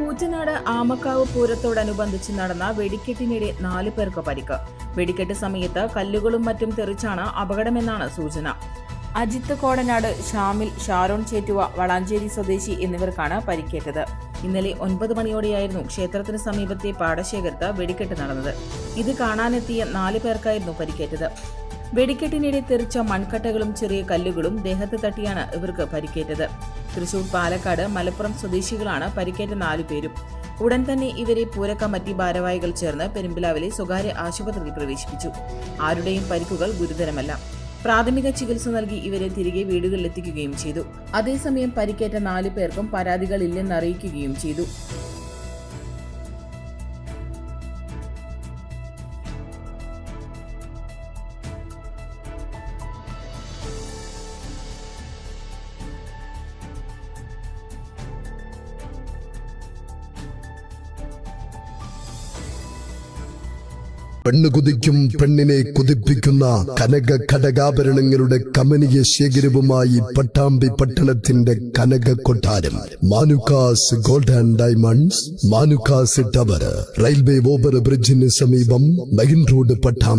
കൂറ്റനാട് ആമക്കാവ് പൂരത്തോടനുബന്ധിച്ച് നടന്ന വെടിക്കെട്ടിനിടെ 4 പേർക്ക് പരിക്ക്. വെടിക്കെട്ട് സമയത്ത് കല്ലുകളും മറ്റും തെറിച്ചാണ് അപകടമെന്നാണ് സൂചന. അജിത്ത് കോടനാട്, ഷാമിൽ, ഷാരോൺ ചേറ്റുവ, വളാഞ്ചേരി സ്വദേശി എന്നിവർക്കാണ് പരിക്കേറ്റത്. ഇന്നലെ 9 മണിയോടെയായിരുന്നു ക്ഷേത്രത്തിന് സമീപത്തെ പാടശേഖരത്ത് വെടിക്കെട്ട് നടന്നത്. ഇത് കാണാനെത്തിയ 4 പേർക്കായിരുന്നു പരിക്കേറ്റത്. വെടിക്കെട്ടിനിടെ തെറിച്ച മൺകട്ടകളും ചെറിയ കല്ലുകളും ദേഹത്ത് തട്ടിയാണ് ഇവർക്ക് പരിക്കേറ്റത്. തൃശൂർ, പാലക്കാട്, മലപ്പുറം സ്വദേശികളാണ് പരിക്കേറ്റ 4 പേരും. ഉടൻ തന്നെ ഇവരെ പൂരക്കമ്മിറ്റി ഭാരവാഹികൾ ചേർന്ന് പെരുമ്പിലാവിലെ സ്വകാര്യ ആശുപത്രിയിൽ പ്രവേശിപ്പിച്ചു. ആരുടെയും പരിക്കുകൾ ഗുരുതരമല്ല. പ്രാഥമിക ചികിത്സ നൽകി ഇവരെ തിരികെ വീടുകളിലെത്തിക്കുകയും ചെയ്തു. അതേസമയം പരിക്കേറ്റ 4 പേർക്കും പരാതികളില്ലെന്നറിയിക്കുകയും ചെയ്തു. പെണ്ണ് കുതിക്കും പെണ്ണിനെ കുതിപ്പിക്കുന്ന കനക ഘടകാഭരണങ്ങളുടെ കമനീയ ശേഖരവുമായി പട്ടാമ്പി പട്ടണത്തിന്റെ കനക കൊട്ടാരം Manukkas gold and diamonds, Manukkas tower, railway over ബ്രിഡ്ജിന് സമീപം മെയിൻ റോഡ്, പട്ടാമ്പി.